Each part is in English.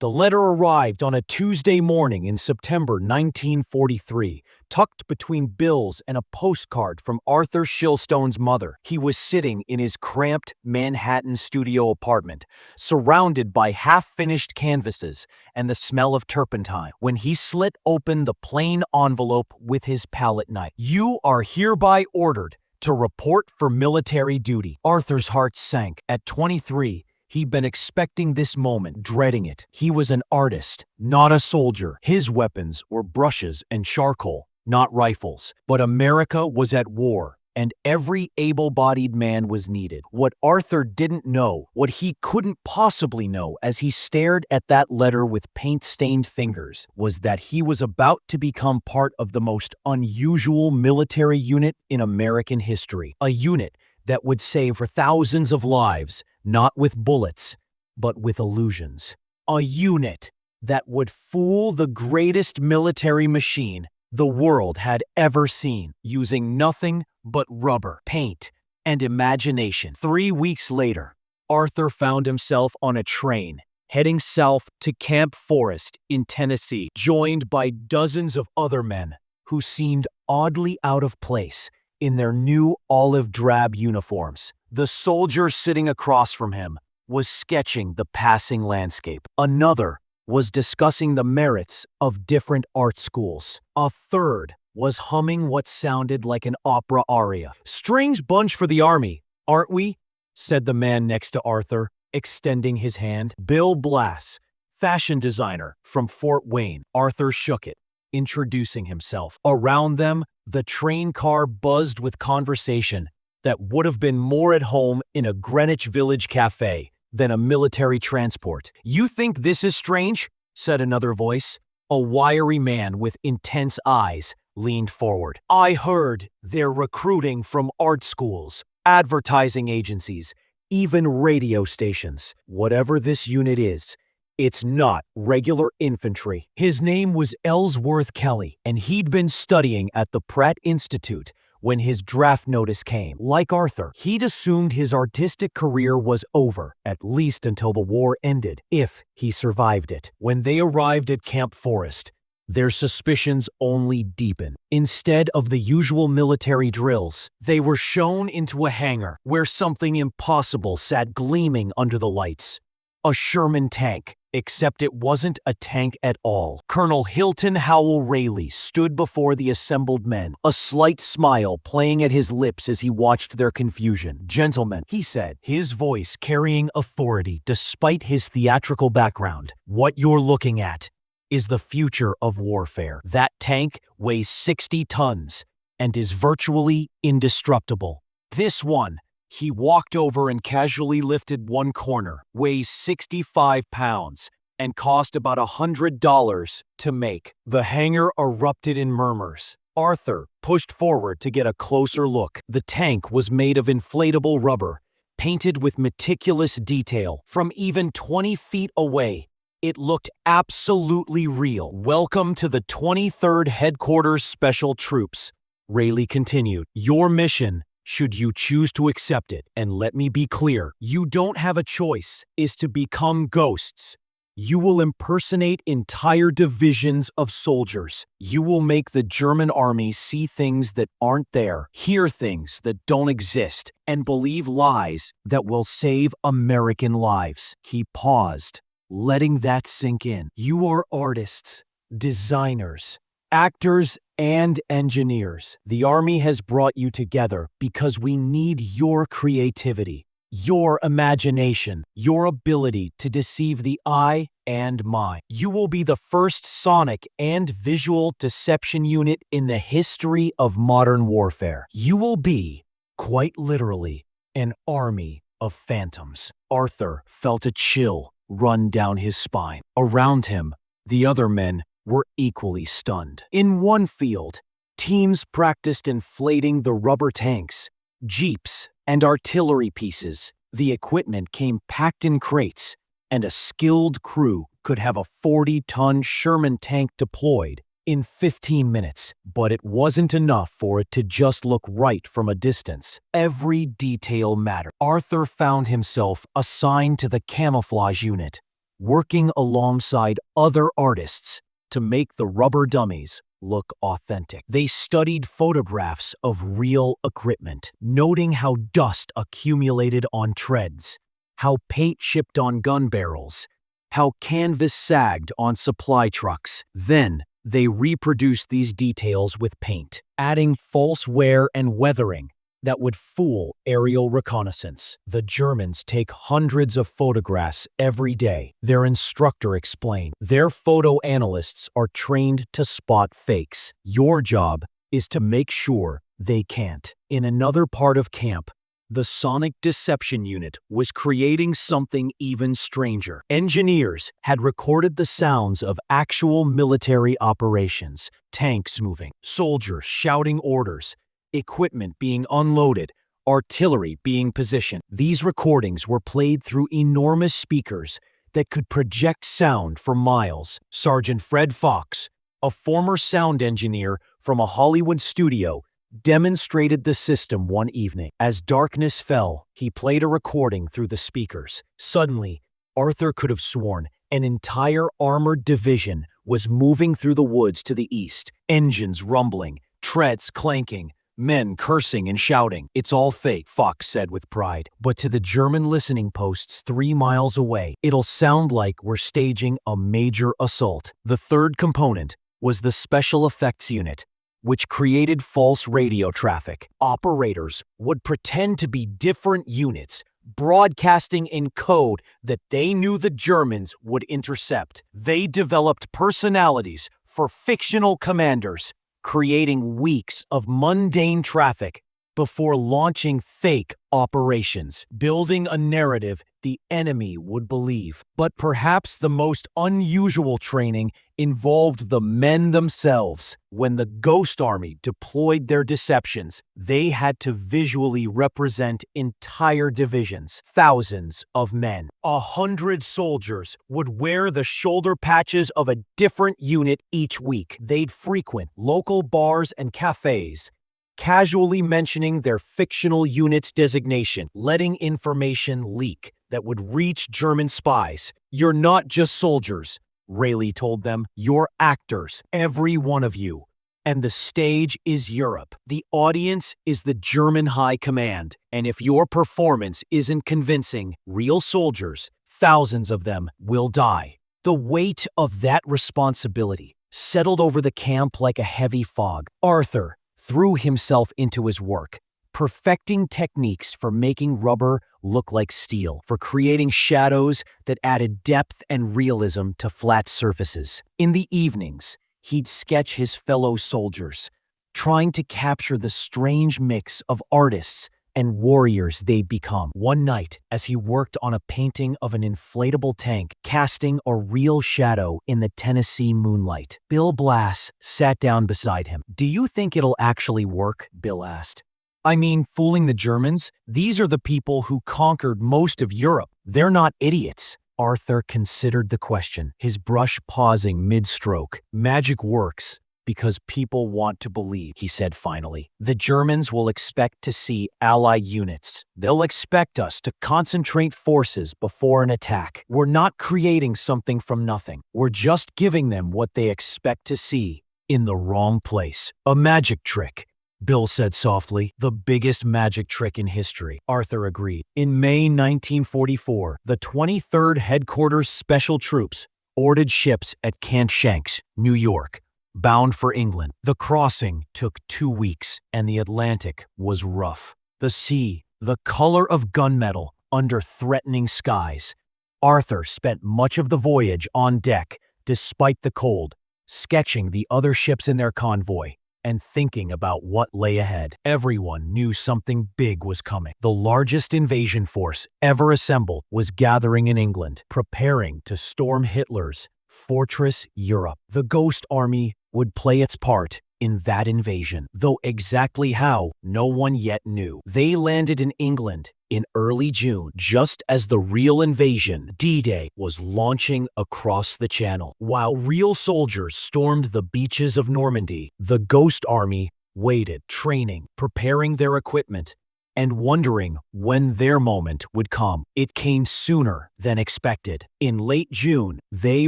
The letter arrived on a Tuesday morning in September 1943, tucked between bills and a postcard from Arthur Shillstone's mother. He was sitting in his cramped Manhattan studio apartment, surrounded by half-finished canvases and the smell of turpentine, when he slit open the plain envelope with his palette knife. "You are hereby ordered to report for military duty." Arthur's heart sank. At 23, he'd been expecting this moment, dreading it. He was an artist, not a soldier. His weapons were brushes and charcoal, not rifles. But America was at war, and every able-bodied man was needed. What Arthur didn't know, what he couldn't possibly know as he stared at that letter with paint-stained fingers, was that he was about to become part of the most unusual military unit in American history. A unit that would save thousands of lives, not with bullets, but with illusions. A unit that would fool the greatest military machine the world had ever seen, using nothing but rubber, paint, and imagination. 3 weeks later, Arthur found himself on a train, heading south to Camp Forest in Tennessee, joined by dozens of other men who seemed oddly out of place in their new olive-drab uniforms. The soldier sitting across from him was sketching the passing landscape. Another was discussing the merits of different art schools. A third was humming what sounded like an opera aria. "Strange bunch for the army, aren't we?" said the man next to Arthur, extending his hand. "Bill Blass, fashion designer from Fort Wayne." Arthur shook it, introducing himself. Around them, the train car buzzed with conversation that would have been more at home in a Greenwich Village cafe than a military transport. "You think this is strange?" said another voice. A wiry man with intense eyes leaned forward. "I heard they're recruiting from art schools, advertising agencies, even radio stations. Whatever this unit is, it's not regular infantry." His name was Ellsworth Kelly, and he'd been studying at the Pratt Institute when his draft notice came. Like Arthur, he'd assumed his artistic career was over, at least until the war ended, if he survived it. When they arrived at Camp Forest, their suspicions only deepened. Instead of the usual military drills, they were shown into a hangar where something impossible sat gleaming under the lights. A Sherman tank, except it wasn't a tank at all. Colonel Hilton Howell Rayleigh stood before the assembled men, a slight smile playing at his lips as he watched their confusion. "Gentlemen," he said, his voice carrying authority despite his theatrical background, "what you're looking at is the future of warfare. That tank weighs 60 tons and is virtually indestructible. This one," he walked over and casually lifted one corner, "weighs 65 pounds and cost about $100 to make." The hangar erupted in murmurs. Arthur pushed forward to get a closer look. The tank was made of inflatable rubber, painted with meticulous detail. From even 20 feet away, it looked absolutely real. "Welcome to the 23rd Headquarters Special Troops," Rayleigh continued. "Your mission, should you choose to accept it, and let me be clear, you don't have a choice, is to become ghosts. You will impersonate entire divisions of soldiers. You will make the German army see things that aren't there, hear things that don't exist, and believe lies that will save American lives." He paused, letting that sink in. "You are artists, designers, actors, and engineers. The Army has brought you together because we need your creativity, your imagination, your ability to deceive the eye and mind. You will be the first sonic and visual deception unit in the history of modern warfare. You will be, quite literally, an army of phantoms." Arthur felt a chill run down his spine. Around him, the other men were equally stunned. In one field, teams practiced inflating the rubber tanks, jeeps, and artillery pieces. The equipment came packed in crates, and a skilled crew could have a 40-ton Sherman tank deployed in 15 minutes. But it wasn't enough for it to just look right from a distance. Every detail mattered. Arthur found himself assigned to the camouflage unit, working alongside other artists to make the rubber dummies look authentic. They studied photographs of real equipment, noting how dust accumulated on treads, how paint chipped on gun barrels, how canvas sagged on supply trucks. Then, they reproduced these details with paint, adding false wear and weathering that would fool aerial reconnaissance. The Germans take hundreds of photographs every day, their instructor explained. Their photo analysts are trained to spot fakes. Your job is to make sure they can't. In another part of camp, the Sonic Deception Unit was creating something even stranger. Engineers had recorded the sounds of actual military operations, tanks moving, soldiers shouting orders, equipment being unloaded, artillery being positioned. These recordings were played through enormous speakers that could project sound for miles. Sergeant Fred Fox, a former sound engineer from a Hollywood studio, demonstrated the system one evening. As darkness fell, he played a recording through the speakers. Suddenly, Arthur could have sworn an entire armored division was moving through the woods to the east, engines rumbling, treads clanking, men cursing and shouting. "It's all fake," Fox said with pride. "But to the German listening posts 3 miles away, it'll sound like we're staging a major assault." The third component was the Special Effects Unit, which created false radio traffic. Operators would pretend to be different units, broadcasting in code that they knew the Germans would intercept. They developed personalities for fictional commanders, creating weeks of mundane traffic before launching fake operations, building a narrative the enemy would believe. But perhaps the most unusual training involved the men themselves. When the Ghost Army deployed their deceptions, they had to visually represent entire divisions, thousands of men. 100 soldiers would wear the shoulder patches of a different unit each week. They'd frequent local bars and cafes, casually mentioning their fictional unit's designation, letting information leak that would reach German spies. "You're not just soldiers," Rayleigh told them. "You're actors, every one of you. And the stage is Europe. The audience is the German High Command. And if your performance isn't convincing, real soldiers, thousands of them, will die." The weight of that responsibility settled over the camp like a heavy fog. Arthur threw himself into his work, perfecting techniques for making rubber look like steel, for creating shadows that added depth and realism to flat surfaces. In the evenings, he'd sketch his fellow soldiers, trying to capture the strange mix of artists and warriors they'd become. One night, as he worked on a painting of an inflatable tank, casting a real shadow in the Tennessee moonlight, Bill Blass sat down beside him. "Do you think it'll actually work?" Bill asked. "I mean, fooling the Germans? These are the people who conquered most of Europe. They're not idiots." Arthur considered the question, his brush pausing mid-stroke. "Magic works because people want to believe," he said finally. "The Germans will expect to see Allied units. They'll expect us to concentrate forces before an attack. We're not creating something from nothing. We're just giving them what they expect to see in the wrong place." "A magic trick," Bill said softly. "The biggest magic trick in history," Arthur agreed. In May 1944, the 23rd Headquarters Special Troops boarded ships at Camp Shanks, New York, bound for England. The crossing took 2 weeks, and the Atlantic was rough. The sea, the color of gunmetal under threatening skies. Arthur spent much of the voyage on deck, despite the cold, sketching the other ships in their convoy and thinking about what lay ahead. Everyone knew something big was coming. The largest invasion force ever assembled was gathering in England, preparing to storm Hitler's Fortress Europe. The Ghost Army would play its part in that invasion, though exactly how, no one yet knew. They landed in England in early June, just as the real invasion, D-Day, was launching across the Channel. While real soldiers stormed the beaches of Normandy, the Ghost Army waited, training, preparing their equipment, and wondering when their moment would come. It came sooner than expected. In late June, they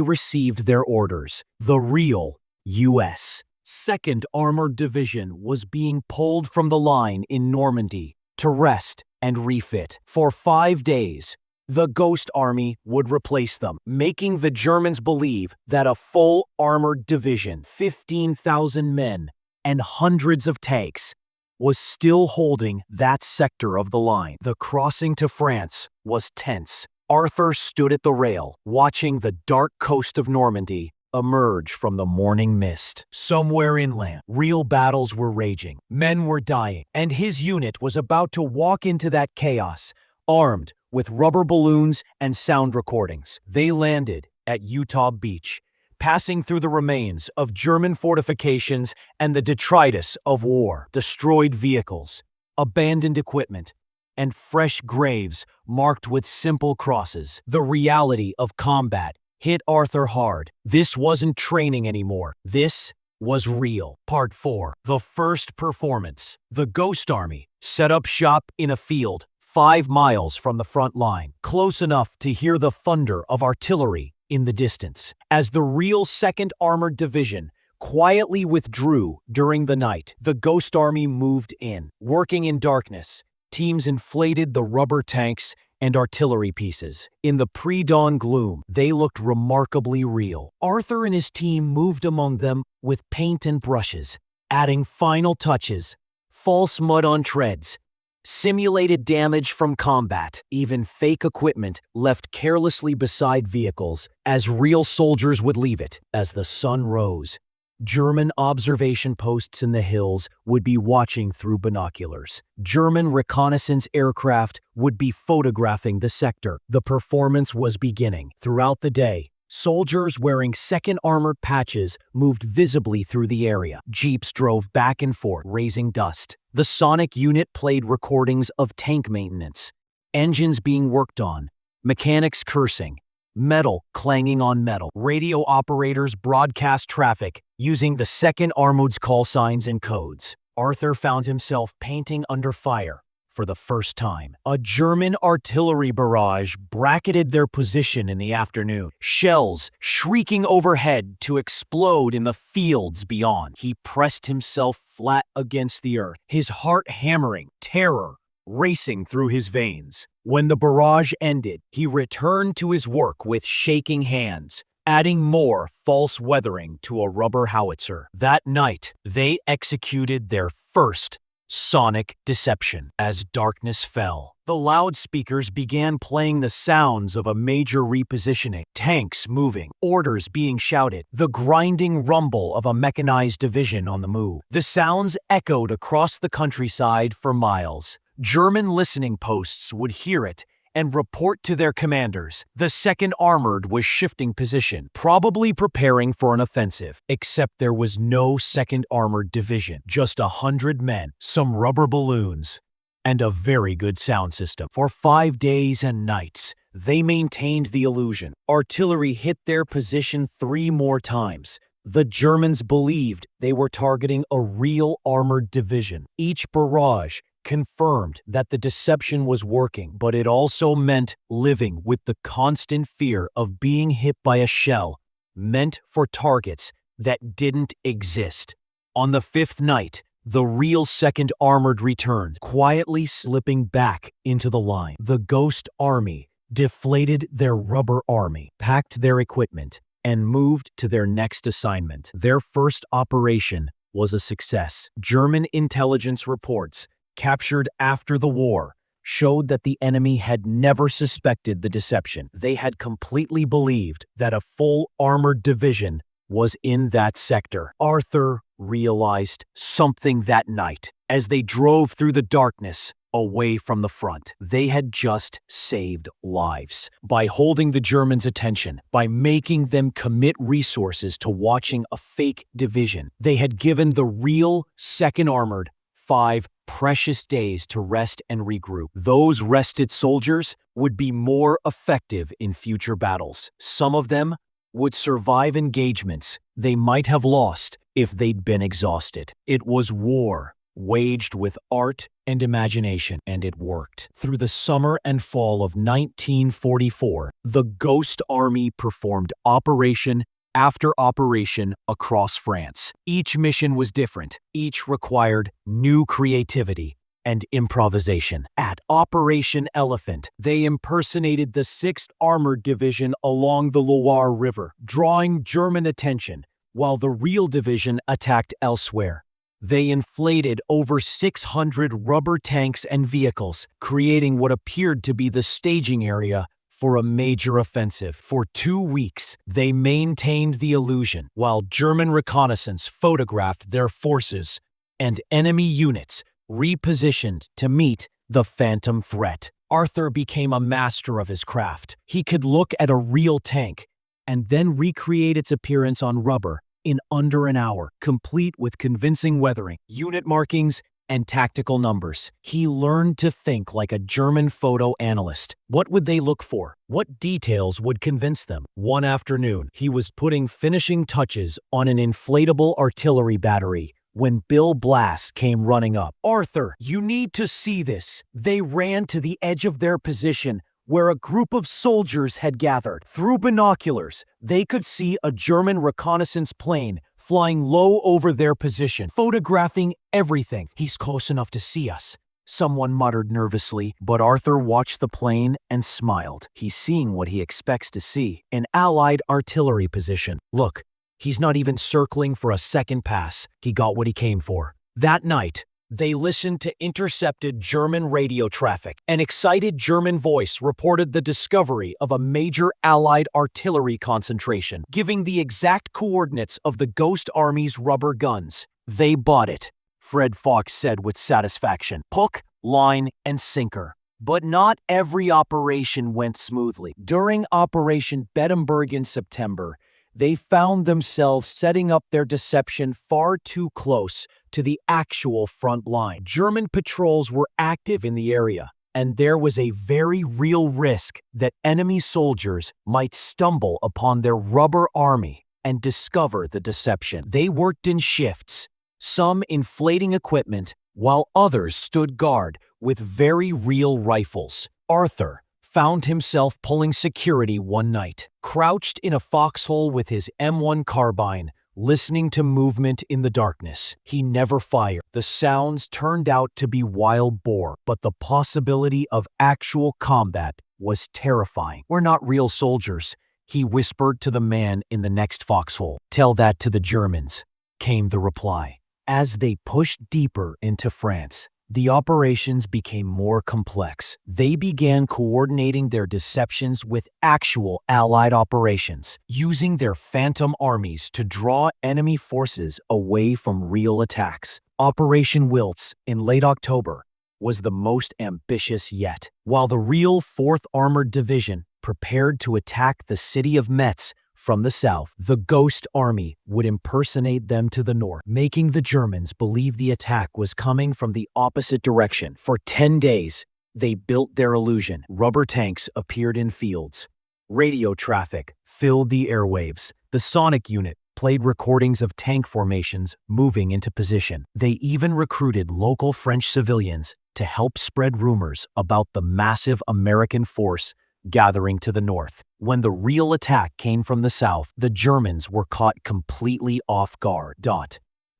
received their orders. The real U.S. 2nd Armored Division was being pulled from the line in Normandy to rest and refit. For 5 days, the Ghost Army would replace them, making the Germans believe that a full armored division, 15,000 men, and hundreds of tanks, was still holding that sector of the line. The crossing to France was tense. Arthur stood at the rail, watching the dark coast of Normandy emerge from the morning mist. Somewhere inland, real battles were raging. Men were dying, and his unit was about to walk into that chaos, armed with rubber balloons and sound recordings. They landed at Utah Beach, passing through the remains of German fortifications and the detritus of war. Destroyed vehicles, abandoned equipment, and fresh graves marked with simple crosses. The reality of combat hit Arthur hard. This wasn't training anymore. This was real. Part 4. The first performance. The Ghost Army set up shop in a field 5 miles from the front line, close enough to hear the thunder of artillery in the distance. As the real 2nd Armored Division quietly withdrew during the night, the Ghost Army moved in. Working in darkness, teams inflated the rubber tanks and artillery pieces. In the pre-dawn gloom, they looked remarkably real. Arthur and his team moved among them with paint and brushes, adding final touches, false mud on treads, simulated damage from combat, even fake equipment left carelessly beside vehicles, as real soldiers would leave it. As the sun rose, German observation posts in the hills would be watching through binoculars. German reconnaissance aircraft would be photographing the sector. The performance was beginning. Throughout the day, soldiers wearing 2nd Armored patches moved visibly through the area. Jeeps drove back and forth, raising dust. The sonic unit played recordings of tank maintenance, engines being worked on, mechanics cursing, metal clanging on metal. Radio operators broadcast traffic using the 2nd Armored's call signs and codes. Arthur found himself painting under fire for the first time. A German artillery barrage bracketed their position in the afternoon, shells shrieking overhead to explode in the fields beyond. He pressed himself flat against the earth, his heart hammering, terror racing through his veins. When the barrage ended, he returned to his work with shaking hands, adding more false weathering to a rubber howitzer. That night, they executed their first sonic deception. As darkness fell, the loudspeakers began playing the sounds of a major repositioning, tanks moving, orders being shouted, the grinding rumble of a mechanized division on the move. The sounds echoed across the countryside for miles. German listening posts would hear it and report to their commanders. The 2nd Armored was shifting position, probably preparing for an offensive. Except there was no 2nd Armored Division, just 100 men, some rubber balloons, and a very good sound system. For 5 days and nights, they maintained the illusion. Artillery hit their position 3 more times. The Germans believed they were targeting a real armored division. Each barrage confirmed that the deception was working, but it also meant living with the constant fear of being hit by a shell meant for targets that didn't exist. On the 5th night, the real 2nd Armored returned, quietly slipping back into the line. The Ghost Army deflated their rubber army, packed their equipment, and moved to their next assignment. Their first operation was a success. German intelligence reports captured after the war showed that the enemy had never suspected the deception. They had completely believed that a full armored division was in that sector. Arthur realized something that night as they drove through the darkness away from the front. They had just saved lives by holding the Germans' attention, by making them commit resources to watching a fake division. They had given the real 2nd Armored 5 precious days to rest and regroup. Those rested soldiers would be more effective in future battles. Some of them would survive engagements they might have lost if they'd been exhausted. It was war waged with art and imagination, and it worked. Through the summer and fall of 1944, the Ghost Army performed operation after operation across France. Each mission was different. Each required new creativity and improvisation. At Operation Elephant, they impersonated the 6th Armored Division along the Loire River, drawing German attention, while the real division attacked elsewhere. They inflated over 600 rubber tanks and vehicles, creating what appeared to be the staging area for a major offensive. For 2 weeks, they maintained the illusion, while German reconnaissance photographed their forces, and enemy units repositioned to meet the phantom threat. Arthur became a master of his craft. He could look at a real tank and then recreate its appearance on rubber in under an hour, complete with convincing weathering, unit markings, and tactical numbers. He learned to think like a German photo analyst. What would they look for? What details would convince them? One afternoon, he was putting finishing touches on an inflatable artillery battery when Bill Blass came running up. "Arthur, you need to see this." They ran to the edge of their position, where a group of soldiers had gathered. Through binoculars, they could see a German reconnaissance plane flying low over their position, photographing everything. "He's close enough to see us," someone muttered nervously, but Arthur watched the plane and smiled. He's seeing what he expects to see, an Allied artillery position. "Look, he's not even circling for a second pass." He got what he came for. That night, they listened to intercepted German radio traffic. An excited German voice reported the discovery of a major Allied artillery concentration, giving the exact coordinates of the Ghost Army's rubber guns. "They bought it," Fred Fox said with satisfaction. "Hook, line, and sinker." But not every operation went smoothly. During Operation Bedemberg in September, they found themselves setting up their deception far too close to the actual front line. German patrols were active in the area, and there was a very real risk that enemy soldiers might stumble upon their rubber army and discover the deception. They worked in shifts, some inflating equipment, while others stood guard with very real rifles. Arthur found himself pulling security one night, crouched in a foxhole with his M1 carbine, listening to movement in the darkness. He never fired. The sounds turned out to be wild boar, but the possibility of actual combat was terrifying. "We're not real soldiers," he whispered to the man in the next foxhole. "Tell that to the Germans," came the reply. As they pushed deeper into France, the operations became more complex. They began coordinating their deceptions with actual Allied operations, using their phantom armies to draw enemy forces away from real attacks. Operation Wiltz in late October was the most ambitious yet. While the real 4th Armored Division prepared to attack the city of Metz from the south, the Ghost Army would impersonate them to the north, making the Germans believe the attack was coming from the opposite direction. For 10 days, they built their illusion. Rubber tanks appeared in fields. Radio traffic filled the airwaves. The sonic unit played recordings of tank formations moving into position. They even recruited local French civilians to help spread rumors about the massive American force gathering to the north. When the real attack came from the south, the Germans were caught completely off guard.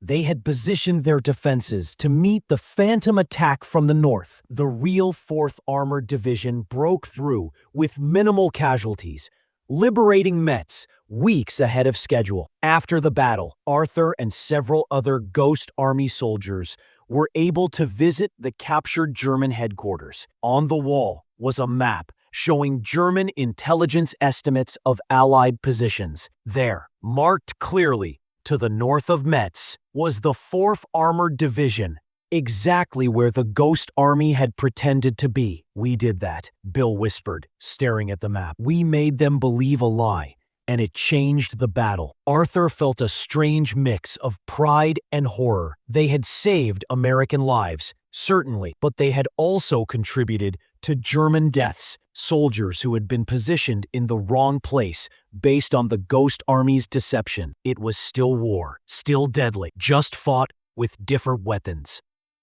They had positioned their defenses to meet the phantom attack from the north. The real 4th Armored Division broke through with minimal casualties, liberating Metz weeks ahead of schedule. After the battle, Arthur and several other Ghost Army soldiers were able to visit the captured German headquarters. On the wall was a map showing German intelligence estimates of Allied positions. There, marked clearly to the north of Metz, was the 4th Armored Division, exactly where the Ghost Army had pretended to be. "We did that," Bill whispered, staring at the map. "We made them believe a lie, and it changed the battle." Arthur felt a strange mix of pride and horror. They had saved American lives, certainly, but they had also contributed to German deaths, soldiers who had been positioned in the wrong place based on the Ghost Army's deception. It was still war, still deadly, just fought with different weapons.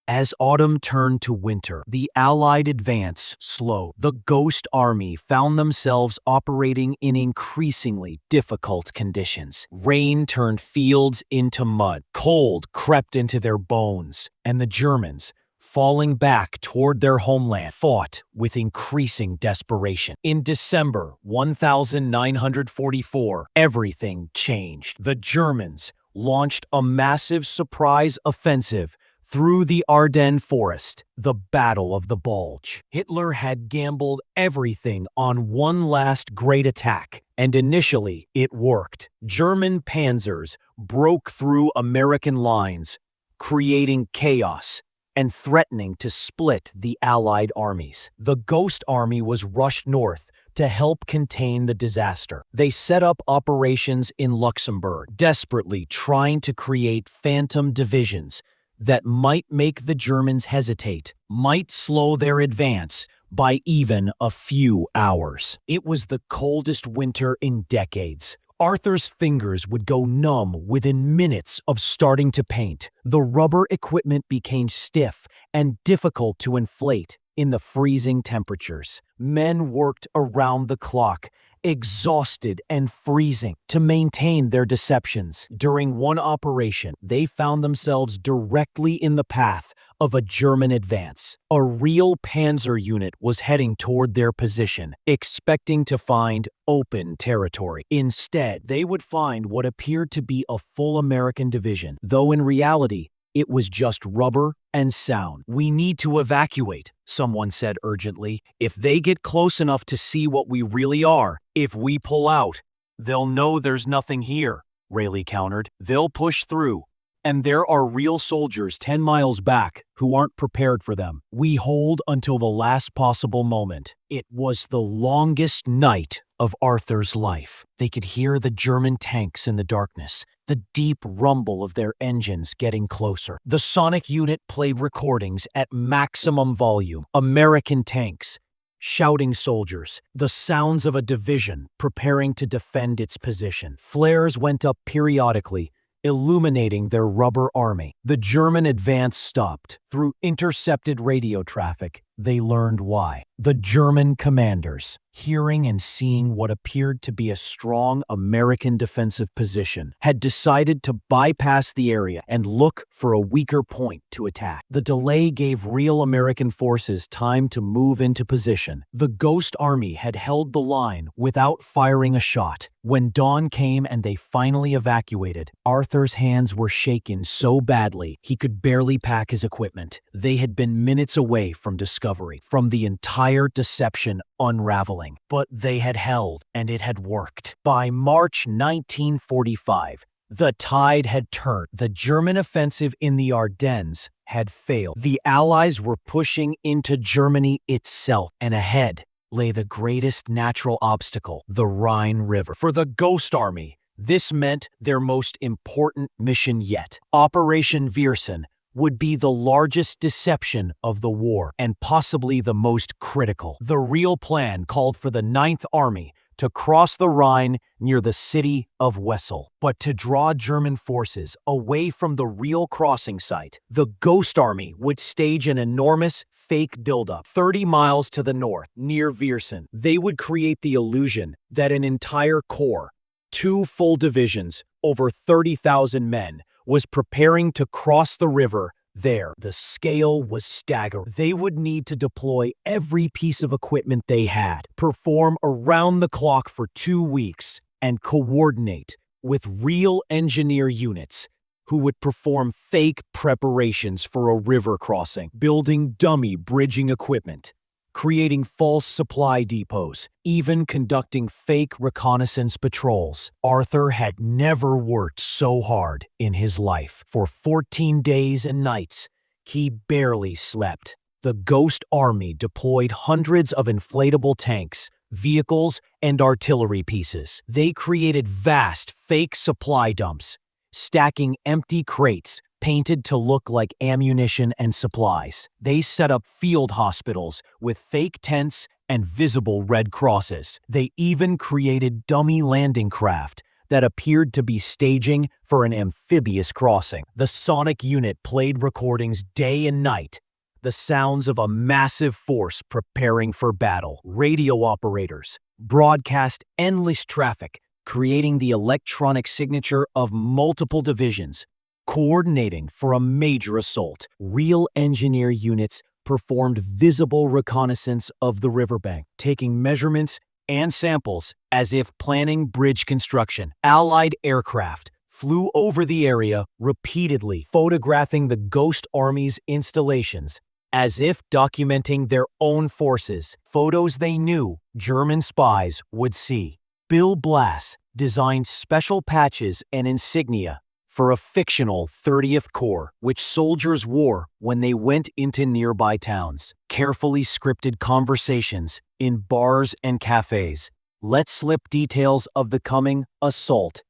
As autumn turned to winter, the Allied advance slowed. The Ghost Army found themselves operating in increasingly difficult conditions. Rain turned fields into mud, cold crept into their bones, and the Germans, falling back toward their homeland, fought with increasing desperation. In December 1944, everything changed. The Germans launched a massive surprise offensive through the Ardennes forest, the Battle of the Bulge. Hitler had gambled everything on one last great attack, and initially it worked. German panzers broke through American lines, creating chaos and threatening to split the Allied armies. The Ghost Army was rushed north to help contain the disaster. They set up operations in Luxembourg, desperately trying to create phantom divisions that might make the Germans hesitate, might slow their advance by even a few hours. It was the coldest winter in decades. Arthur's fingers would go numb within minutes of starting to paint. The rubber equipment became stiff and difficult to inflate in the freezing temperatures. Men worked around the clock, exhausted and freezing, to maintain their deceptions. During one operation, they found themselves directly in the path of a German advance. A real panzer unit was heading toward their position, expecting to find open territory. Instead, they would find what appeared to be a full American division, though in reality, it was just rubber and sound. "We need to evacuate," someone said urgently. "If they get close enough to see what we really are, if we pull out, they'll know there's nothing here," Rayleigh countered. "They'll push through. And there are real soldiers 10 miles back who aren't prepared for them. We hold until the last possible moment." It was the longest night of Arthur's life. They could hear the German tanks in the darkness, the deep rumble of their engines getting closer. The sonic unit played recordings at maximum volume. American tanks, shouting soldiers, the sounds of a division preparing to defend its position. Flares went up periodically, illuminating their rubber army. The German advance stopped. Through intercepted radio traffic, they learned why. The German commanders, hearing and seeing what appeared to be a strong American defensive position, had decided to bypass the area and look for a weaker point to attack. The delay gave real American forces time to move into position. The Ghost Army had held the line without firing a shot. When dawn came and they finally evacuated, Arthur's hands were shaken so badly he could barely pack his equipment. They had been minutes away from discovery, from the entire deception unraveling. But they had held, and it had worked. By March 1945, the tide had turned. The German offensive in the Ardennes had failed. The Allies were pushing into Germany itself, and ahead lay the greatest natural obstacle, the Rhine River. For the Ghost Army, this meant their most important mission yet. Operation Viersen would be the largest deception of the war, and possibly the most critical. The real plan called for the 9th Army to cross the Rhine near the city of Wesel. But to draw German forces away from the real crossing site, the Ghost Army would stage an enormous fake buildup 30 miles to the north, near Viersen. They would create the illusion that an entire corps, 2 full divisions, over 30,000 men, was preparing to cross the river there. The scale was staggering. They would need to deploy every piece of equipment they had, perform around the clock for 2 weeks, and coordinate with real engineer units who would perform fake preparations for a river crossing, building dummy bridging equipment, creating false supply depots, even conducting fake reconnaissance patrols. Arthur had never worked so hard in his life. For 14 days and nights, he barely slept. The Ghost Army deployed hundreds of inflatable tanks, vehicles, and artillery pieces. They created vast fake supply dumps, stacking empty crates painted to look like ammunition and supplies. They set up field hospitals with fake tents and visible red crosses. They even created dummy landing craft that appeared to be staging for an amphibious crossing. The sonic unit played recordings day and night, the sounds of a massive force preparing for battle. Radio operators broadcast endless traffic, creating the electronic signature of multiple divisions, coordinating for a major assault. Real engineer units performed visible reconnaissance of the riverbank, taking measurements and samples as if planning bridge construction. Allied aircraft flew over the area repeatedly, photographing the Ghost Army's installations as if documenting their own forces, photos they knew German spies would see. Bill Blass designed special patches and insignia for a fictional 30th Corps, which soldiers wore when they went into nearby towns. Carefully scripted conversations in bars and cafes let slip details of the coming assault.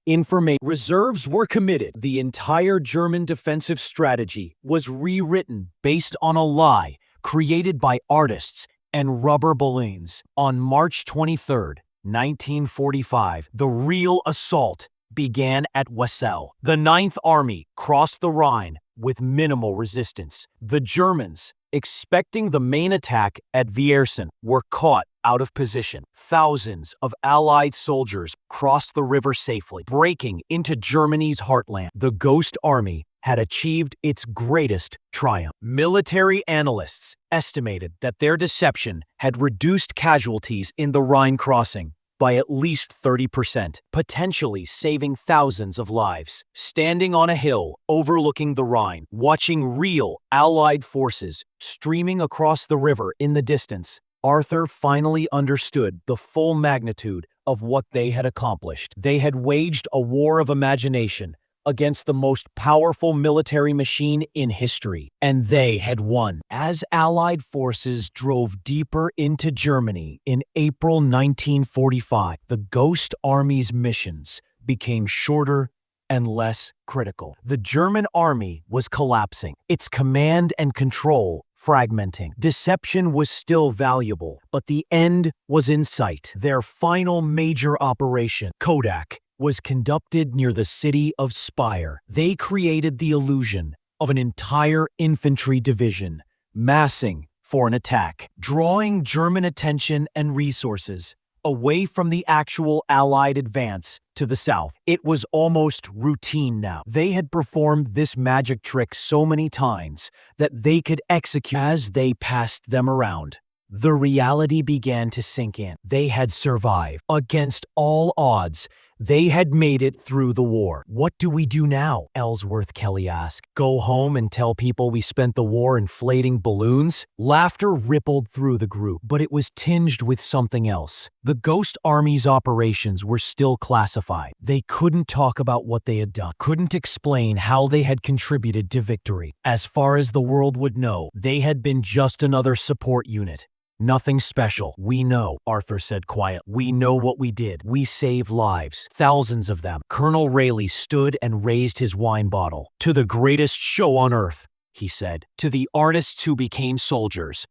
Reserves were committed. The entire German defensive strategy was rewritten based on a lie created by artists and rubber balloons. On March 23, 1945, the real assault began at Wessel. The Ninth Army crossed the Rhine with minimal resistance. The Germans, expecting the main attack at Viersen, were caught out of position. Thousands of Allied soldiers crossed the river safely, breaking into Germany's heartland. The Ghost Army had achieved its greatest triumph. Military analysts estimated that their deception had reduced casualties in the Rhine crossing by at least 30%, potentially saving thousands of lives. Standing on a hill overlooking the Rhine, watching real Allied forces streaming across the river in the distance, Arthur finally understood the full magnitude of what they had accomplished. They had waged a war of imagination against the most powerful military machine in history, and they had won. As Allied forces drove deeper into Germany in April 1945, the Ghost Army's missions became shorter and less critical. The German army was collapsing, its command and control fragmenting. Deception was still valuable, but the end was in sight. Their final major operation, Kodak, was conducted near the city of Speyer. They created the illusion of an entire infantry division massing for an attack, drawing German attention and resources away from the actual Allied advance to the south. It was almost routine now. They had performed this magic trick so many times that they could execute as they passed them around. The reality began to sink in. They had survived. Against all odds, they had made it through the war. What do we do now? Ellsworth Kelly asked. Go home and tell people we spent the war inflating balloons? Laughter rippled through the group, but it was tinged with something else. The Ghost Army's operations were still classified. They couldn't talk about what they had done, couldn't explain how they had contributed to victory. As far as the world would know, they had been just another support unit. Nothing special. We know, Arthur said quietly. We know what we did. We saved lives. Thousands of them. Colonel Rayleigh stood and raised his wine bottle. To the greatest show on earth, he said. To the artists who became soldiers,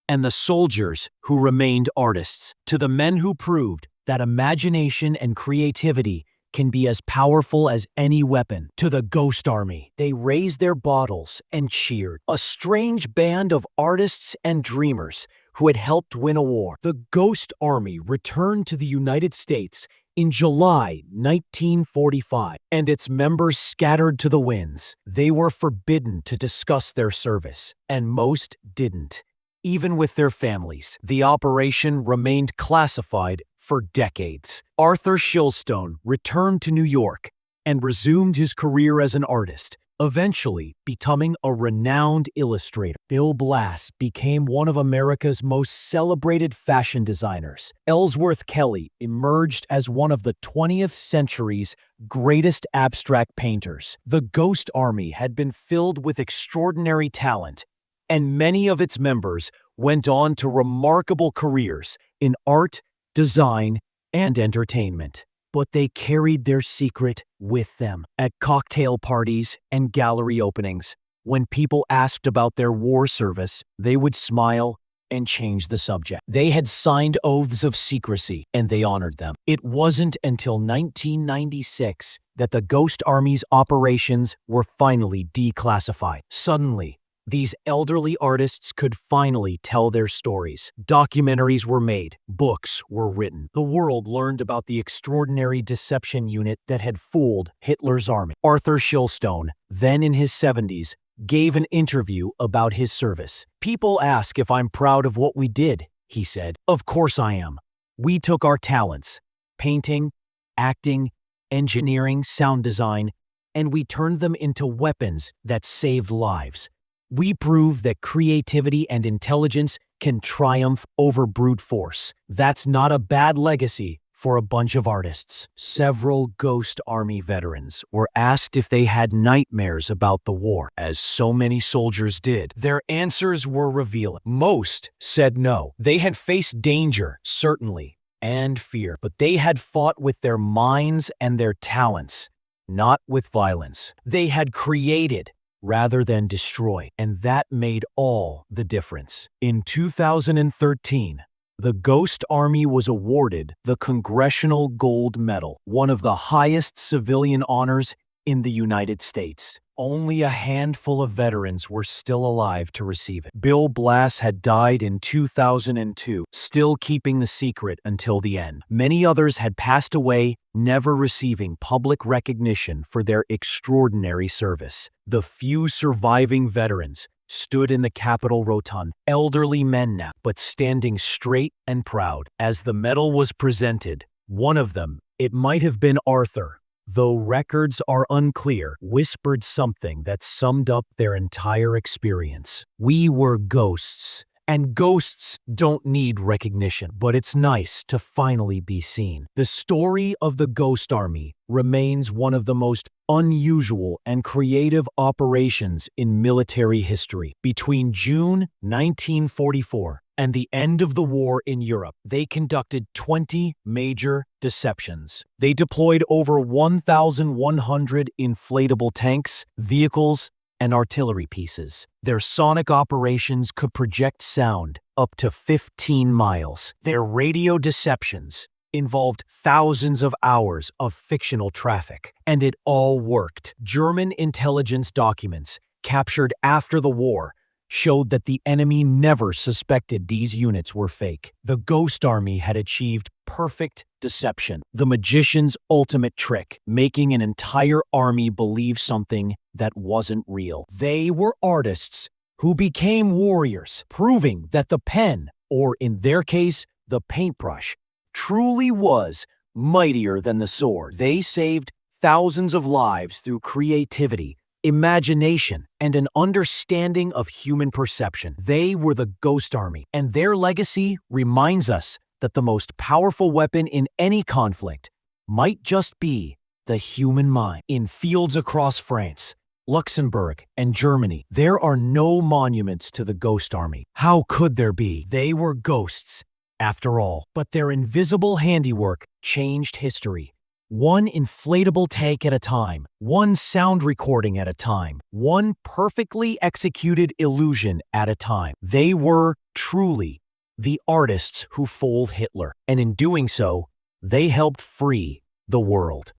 and the soldiers who remained artists. To the men who proved that imagination and creativity can be as powerful as any weapon. To the Ghost Army. They raised their bottles and cheered. A strange band of artists and dreamers who had helped win a war. The Ghost Army returned to the United States in July 1945, and its members scattered to the winds. They were forbidden to discuss their service, and most didn't. Even with their families, the operation remained classified for decades. Arthur Shilstone returned to New York and resumed his career as an artist, eventually becoming a renowned illustrator. Bill Blass became one of America's most celebrated fashion designers. Ellsworth Kelly emerged as one of the 20th century's greatest abstract painters. The Ghost Army had been filled with extraordinary talent, and many of its members went on to remarkable careers in art, design, and entertainment. But they carried their secret with them. At cocktail parties and gallery openings, when people asked about their war service, they would smile and change the subject. They had signed oaths of secrecy, and they honored them. It wasn't until 1996 that the Ghost Army's operations were finally declassified. Suddenly, these elderly artists could finally tell their stories. Documentaries were made, books were written. The world learned about the extraordinary deception unit that had fooled Hitler's army. Arthur Shilstone, then in his 70s, gave an interview about his service. "People ask if I'm proud of what we did," he said. "Of course I am. We took our talents, painting, acting, engineering, sound design, and we turned them into weapons that saved lives. We proved that creativity and intelligence can triumph over brute force. That's not a bad legacy for a bunch of artists." Several Ghost Army veterans were asked if they had nightmares about the war, as so many soldiers did. Their answers were revealing. Most said no. They had faced danger, certainly, and fear, but they had fought with their minds and their talents, not with violence. They had created rather than destroy, and that made all the difference. In 2013, the Ghost Army was awarded the Congressional Gold Medal, one of the highest civilian honors in the United States. Only a handful of veterans were still alive to receive it. Bill Blass had died in 2002, still keeping the secret until the end. Many others had passed away, never receiving public recognition for their extraordinary service. The few surviving veterans stood in the Capitol rotunda, elderly men now, but standing straight and proud. As the medal was presented, one of them, it might have been Arthur, though records are unclear, whispered something that summed up their entire experience. "We were ghosts, and ghosts don't need recognition, but it's nice to finally be seen." The story of the Ghost Army remains one of the most unusual and creative operations in military history. Between June 1944 and the end of the war in Europe, they conducted 20 major deceptions. They deployed over 1,100 inflatable tanks, vehicles, and artillery pieces. Their sonic operations could project sound up to 15 miles. Their radio deceptions involved thousands of hours of fictional traffic, and it all worked. German intelligence documents captured after the war showed that the enemy never suspected these units were fake. The Ghost Army had achieved perfect deception, the magician's ultimate trick, making an entire army believe something that wasn't real. They were artists who became warriors, proving that the pen, or in their case, the paintbrush, truly was mightier than the sword. They saved thousands of lives through creativity, imagination, and an understanding of human perception. They were the Ghost Army, and their legacy reminds us that the most powerful weapon in any conflict might just be the human mind. In fields across France, Luxembourg, and Germany, there are no monuments to the Ghost Army. How could there be? They were ghosts, after all, but their invisible handiwork changed history. One inflatable tank at a time, one sound recording at a time, one perfectly executed illusion at a time. They were truly the artists who fooled Hitler, and in doing so, they helped free the world.